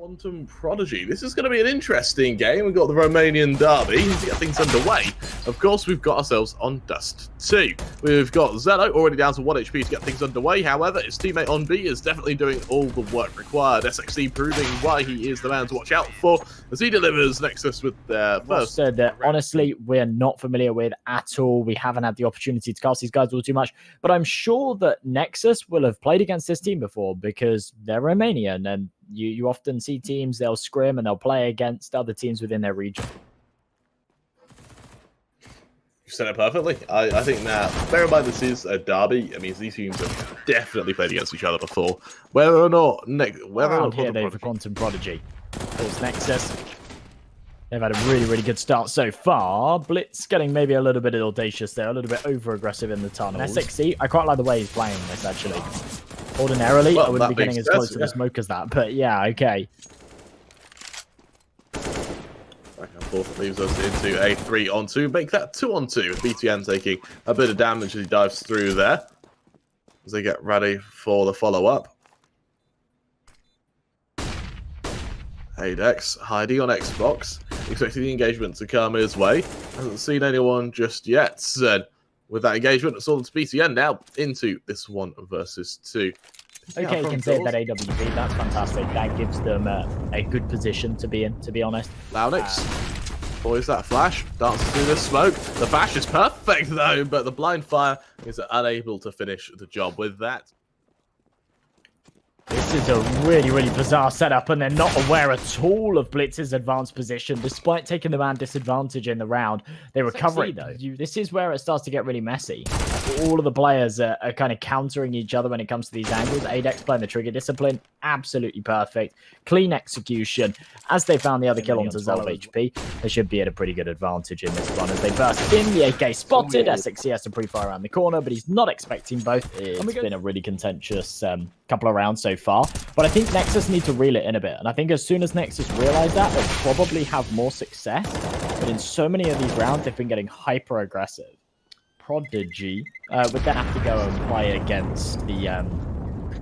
QuantumProdigy. This is going to be an interesting game. We've got the Romanian derby to get things underway. Of course, we've got ourselves on Dust 2. We've got Zello already down to 1 HP to get things underway. However, his teammate on B is definitely doing all the work required. SXC proving why he is the man to watch out for as he delivers Nexus with their first. That honestly, we're not familiar with at all. We haven't had the opportunity to cast these guys all too much, but I'm sure that Nexus will have played against this team before because they're Romanian, and you often see teams, they'll scrim and they'll play against other teams within their region. You said it perfectly. I think now, bear in mind this is a derby. I mean, these teams have definitely played against each other before. Whether or not here though for QuantumProdigy, of course, Nexus, they've had a really good start so far. Blitz getting maybe a little bit audacious there, a little bit over aggressive in the tunnels. SXC, I quite like the way he's playing this actually. Ordinarily, I wouldn't be getting as close to the smoke as that, but yeah, okay. Back and forth leaves us into a 3-on-2. Make that 2-on-2. BTN taking a bit of damage as he dives through there as they get ready for the follow-up. HiGHLiGHTS hiding on Xbox, expecting the engagement to come his way. Hasn't seen anyone just yet. And with that engagement, it's all to BTN now into this 1 versus 2. Okay, you can say that AWP, that's fantastic. That gives them a good position to be in, to be honest. HiGHLiGHTS boys that flash, dances through the smoke. The flash is perfect though, but the blind fire is unable to finish the job with that. This is a really bizarre setup, and they're not aware at all of Blitz's advanced position, despite taking the man disadvantage in the round. They recover it, though. This is where it starts to get really messy. All of the players are kind of countering each other when it comes to these angles. ADEX playing the trigger discipline, absolutely perfect. Clean execution. As they found the other kill onto Zello HP, they should be at a pretty good advantage in this one. As they burst in, the AK spotted. SXC has to pre-fire around the corner, but he's not expecting both. It's been a really contentious couple of rounds so far, but I think Nexus need to reel it in a bit, and I think as soon as Nexus realize that, they'll probably have more success. But in so many of these rounds, they've been getting hyper aggressive. Prodigy would then have to go and play against the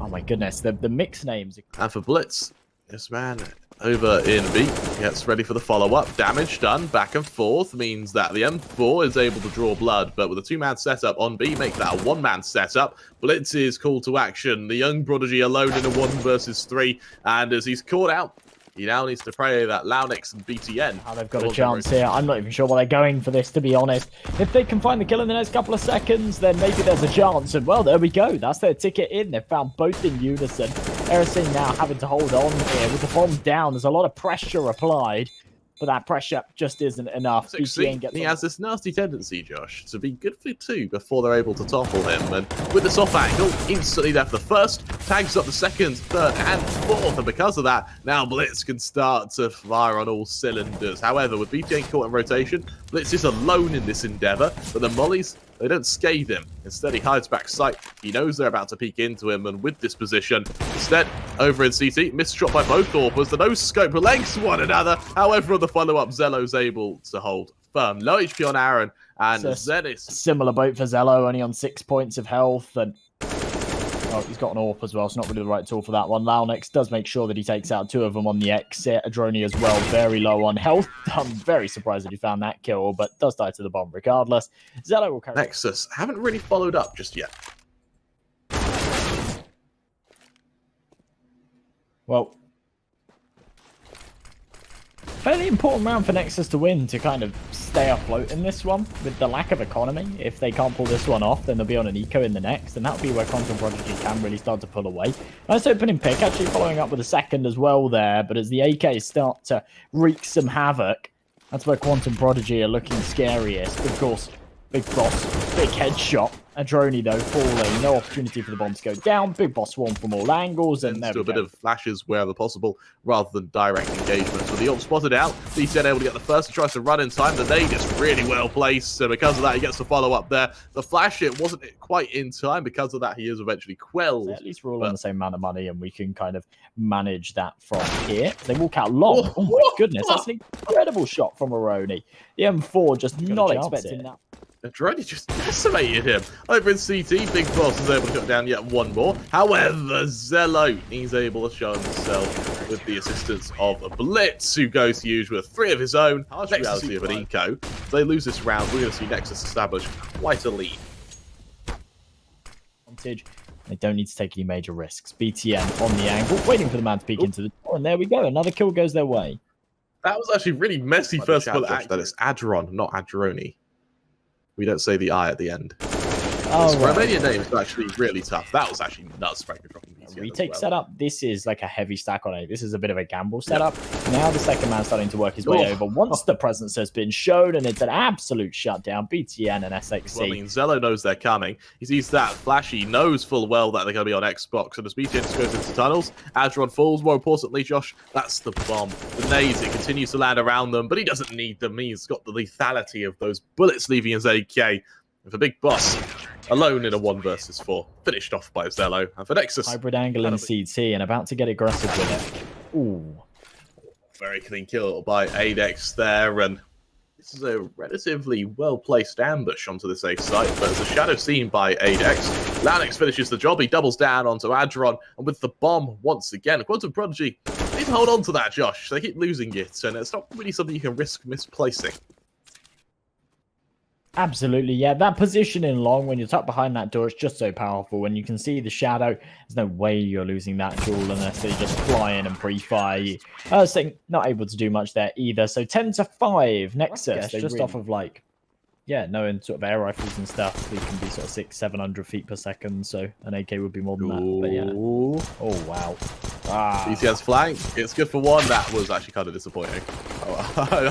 oh my goodness, the mixed names. And for Blitz, this man over in B gets ready for the follow-up. Damage done, back and forth, means that the M4 is able to draw blood, but with a 2-man setup on B, make that a 1-man setup. Blitz is called to action. The young Prodigy alone in a 1 versus 3, and as he's caught out, he now needs to pray that HiGHLiGHTS and BTN. Oh, they've got a chance here. I'm not even sure why they're going for this, to be honest. If they can find the kill in the next couple of seconds, then maybe there's a chance. And, well, there we go. That's their ticket in. They've found both in unison. Erising now having to hold on here with the bomb down. There's a lot of pressure applied, but that pressure just isn't enough. He has this nasty tendency, Josh, to be good for 2 before they're able to topple him. And with this off angle, instantly there for the first, tags up the second, third, and fourth. And because of that, now Blitz can start to fire on all cylinders. However, with BTN caught in rotation, Blitz is alone in this endeavor, but the mollies, they don't scathe him. Instead, he hides back sight. He knows they're about to peek into him, and with this position, instead, over in CT, missed shot by both Orpers. The no-scope legs one another. However, on the follow-up, Zello's able to hold firm. Low HP on Aaron, and Zenith. Similar boat for Zello, only on 6 points of health, and oh, he's got an AWP as well. It's not really the right tool for that one. HiGHLiGHTS does make sure that he takes out 2 of them on the exit. Adroni as well, very low on health. I'm very surprised that he found that kill, but does die to the bomb regardless. Zello will carry. Nexus haven't really followed up just yet. Well, fairly important round for Nexus to win to kind of stay afloat in this one with the lack of economy. If they can't pull this one off, then they'll be on an eco in the next, and that'll be where QuantumProdigy can really start to pull away. Nice opening pick, actually following up with a second as well there, but as the AKs start to wreak some havoc, that's where QuantumProdigy are looking scariest. Of course, Big Boss, big headshot. Adroni, though, falling. No opportunity for the bomb to go down. Big Boss swarm from all angles. And there we go. A bit of flashes wherever possible, rather than direct engagements. With the ult spotted out, BTN able to get the first, tries to run in time. The nade is really well placed. So because of that, he gets the follow up there. The flash, it wasn't quite in time. Because of that, he is eventually quelled. At least we're all on the same amount of money, and we can kind of manage that from here. They walk out long. Oh my goodness, that's an incredible shot from Aroni. The M4 just not expecting that. Drone just decimated him. Over in CT, Big Boss is able to cut down yet one more. However, Zello, he's able to show himself with the assistance of Blitz, who goes huge with 3 of his own. Harsh reality of an eco. If they lose this round, we're going to see Nexus establish quite a lead. They don't need to take any major risks. BTN on the angle, waiting for the man to peek into the door, and there we go. Another kill goes their way. That was actually really messy first of all. That it's Adron, not Adroni. We don't say the I at the end. Oh, right. Romanian names are actually really tough. That was actually nuts. Franco dropping BTN retake well. Setup. This is like a heavy stack on A. This is a bit of a gamble setup. Yep. Now the second man starting to work his way over. Once the presence has been shown, and it's an absolute shutdown. BTN and SXC. Well, I mean, Zello knows they're coming. He sees that flash. He knows full well that they're going to be on Xbox. And as BTN just goes into tunnels, Adron falls. More importantly, Josh, that's the bomb. The nades, it continues to land around them, but he doesn't need them. He's got the lethality of those bullets leaving his AK. And for Big Boss, alone in a 1 versus 4, finished off by Zello. And for Nexus, hybrid angle in CT and about to get aggressive with it. Ooh. Very clean kill by Adex there. And this is a relatively well-placed ambush onto this A site. But as a shadow seen by Adex, Lanix finishes the job. He doubles down onto Adron. And with the bomb once again, QuantumProdigy need to hold on to that, Josh. They keep losing it. And it's not really something you can risk misplacing. Absolutely, yeah. That position in long, when you're tucked behind that door, it's just so powerful. When you can see the shadow, there's no way you're losing that duel unless they just fly in and pre-fire you. So not able to do much there either. So 10-5, Nexus, just off of like, yeah, knowing sort of air rifles and stuff, they can be sort of 600-700 feet per second. So an AK would be more than that. But yeah. Oh, wow. BTS flank, it's good for 1. That was actually kind of disappointing.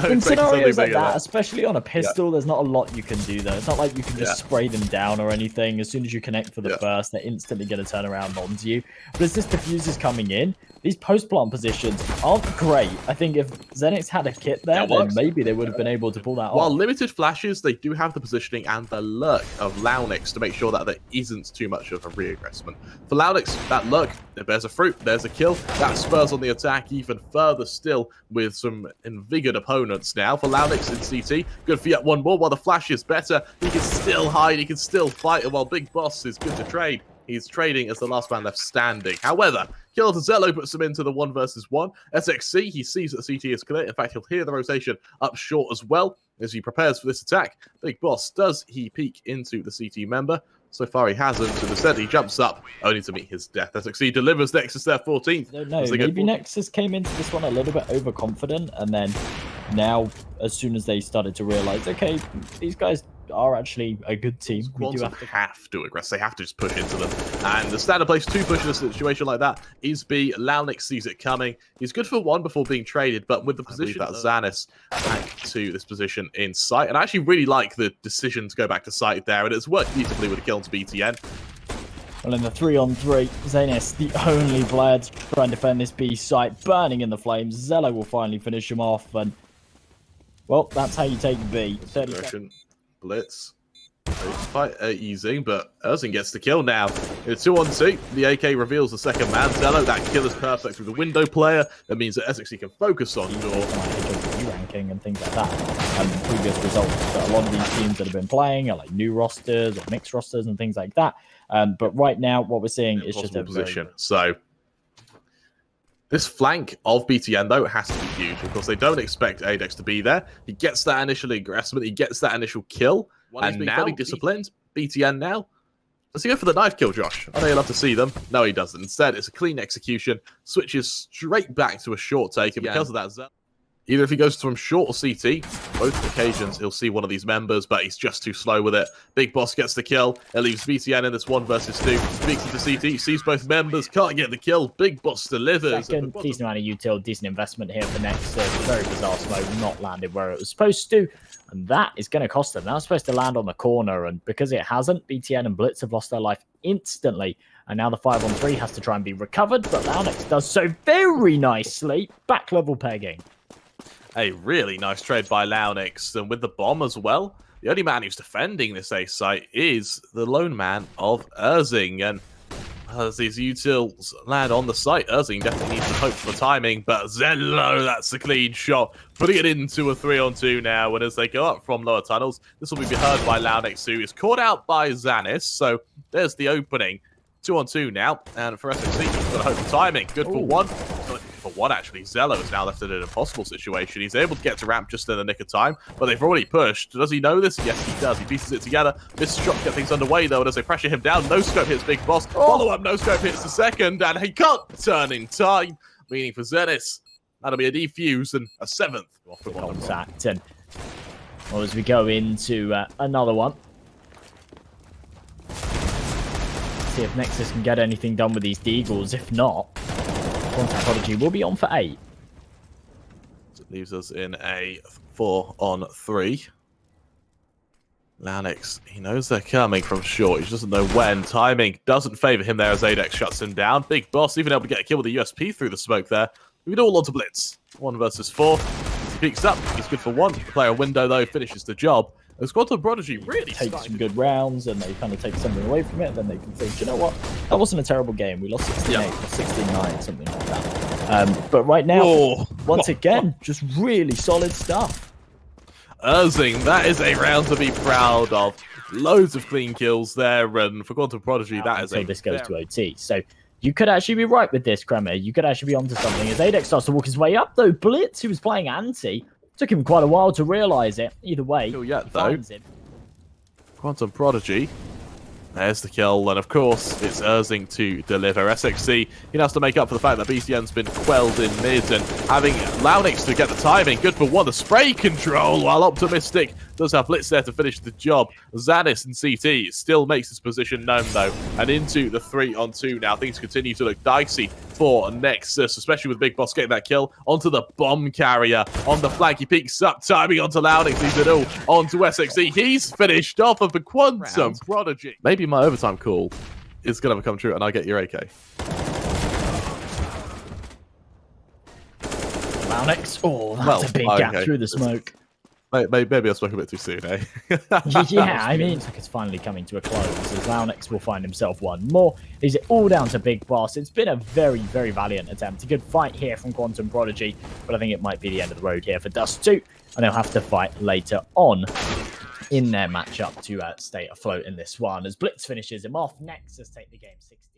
In scenarios like that, especially on a pistol, there's not a lot you can do though. It's not like you can just spray them down or anything. As soon as you connect for the first, they're instantly going to turn around onto you. But as this diffuse is coming in, these post-plant positions aren't great. I think if Zenix had a kit there, then maybe they would have been able to pull that off. While limited flashes, they do have the positioning and the lurk of Launix to make sure that there isn't too much of a re-aggressment. For Launix, that lurk, it bears a fruit, there's a kill. That spurs on the attack even further still with some invigorated opponents now. For Launix in CT, good for yet one more. While the flash is better, he can still hide, he can still fight, and while Big Boss is good to trade, he's trading as the last man left standing. However, kill to Zello puts him into the 1 versus 1. SXC, he sees that CT is clear. In fact, he'll hear the rotation up short as well as he prepares for this attack. Big Boss, does he peek into the CT member? So far, he hasn't. So instead, he jumps up only to meet his death. SXC delivers Nexus their 14th. I don't know. Maybe Nexus came into this one a little bit overconfident, and then now, as soon as they started to realize, okay, these guys are actually a good team. We do have to aggress. They have to just push into them. And the standard place to push in a situation like that is B. Launix sees it coming. He's good for 1 before being traded, but with the position that Xanis back to this position in sight. And I actually really like the decision to go back to sight there, and it's worked beautifully with a kill to BTN. Well, in the 3-on-3, Xanis, the only player to try and defend this B site, burning in the flames. Zello will finally finish him off, and well, that's how you take B. Blitz. It's quite easy, but Erzing gets the kill now. It's 2-on-2. The AK reveals the second man. Zello, that kill is perfect with the window player. That means that SXC can focus on door. Ranking and things like that. And previous results. But a lot of these teams that have been playing are like new rosters or mixed rosters and things like that. But right now, what we're seeing is just a position. So this flank of BTN, though, has to be huge. Of course, they don't expect Adex to be there. He gets that initial aggressment. He gets that initial kill. And now he disciplines. BTN now. Does he go for the knife kill, Josh? I know you love to see them. No, he doesn't. Instead, it's a clean execution. Switches straight back to a short take. And because of that, either if he goes from short or CT, both occasions he'll see one of these members, but he's just too slow with it. Big Boss gets the kill. It leaves BTN in this 1 versus 2. Speaks to CT, sees both members, can't get the kill. Big Boss delivers. Second, decent amount of util, decent investment here for Nexus. Very bizarre smoke, not landed where it was supposed to. And that is going to cost them. That was supposed to land on the corner, and because it hasn't, BTN and Blitz have lost their life instantly. And now the 5-on-3 has to try and be recovered, but Launix does so very nicely. Back level pegging. A really nice trade by Launix, and with the bomb as well. The only man who's defending this A site is the lone man of Erzing, and As these utils land on the site, Erzing definitely needs some hope for timing, but Zenlo, that's a clean shot, putting it into a 3-on-2 now, and as they go up from lower tunnels, this will be heard by Loudnix, who is caught out by Zanis, so there's the opening. 2-on-2 now, and for SXC, he's got a hope for timing. Good for one. For one, actually, Zello is now left in an impossible situation. He's able to get to ramp just in the nick of time, but they've already pushed. Does he know this? Yes, he does. He pieces it together. Misses shot to get things underway, though, and as they pressure him down, no scope hits Big Boss. Follow-up, no scope hits the second, and he can't turn in time, meaning for Zenith, that'll be a defuse and a 7th. Off the contact, and well, as we go into another one. See if Nexus can get anything done with these Deagles. If not, QuantumProdigy will be on for 8. So it leaves us in a 4-on-3. Loudnix, he knows they're coming from short. He just doesn't know when. Timing doesn't favor him there as Adex shuts him down. Big Boss even able to get a kill with the USP through the smoke there. We all on to Blitz. 1 versus 4. As he peeks up, he's good for 1. The player window, though, finishes the job. As QuantumProdigy really take some good rounds and they kind of take something away from it, then they can think, you know what, that wasn't a terrible game. We lost 16-8 or 16-9, something like that. But right now, once again, just really solid stuff. Erzing, that is a round to be proud of. Loads of clean kills there, and for QuantumProdigy, that is until this goes to OT. So you could actually be right with this, Kremer. You could actually be onto something. As Adex starts to walk his way up, though, Blitz, who was playing anti, took him quite a while to realise it. Either way, still yet, though. QuantumProdigy. There's the kill, and of course, it's Erzing to deliver. SXC, he has to make up for the fact that BCN's been quelled in mid, and having Loudnix to get the timing. Good for 1. The spray control, while Optimistic does have Blitz there to finish the job. Zanis and CT still makes his position known, though, and into the 3-on-2 now. Things continue to look dicey for Nexus, especially with Big Boss getting that kill onto the bomb carrier. On the flank, he peeks up, timing onto Loudnix, leaves it all onto SXC. He's finished off of the QuantumProdigy. Maybe my overtime call is going to become true, and I get your AK. Loudnix, oh, that's a big gap through the smoke. Maybe I spoke a bit too soon, eh? Yeah, I mean, it's finally coming to a close as Loudnix will find himself one more. Is it all down to Big Boss? It's been a very, very valiant attempt. A good fight here from QuantumProdigy, but I think it might be the end of the road here for Dust 2, and they'll have to fight later on in their matchup to stay afloat in this one. As Blitz finishes him off, Nexus take the game 16.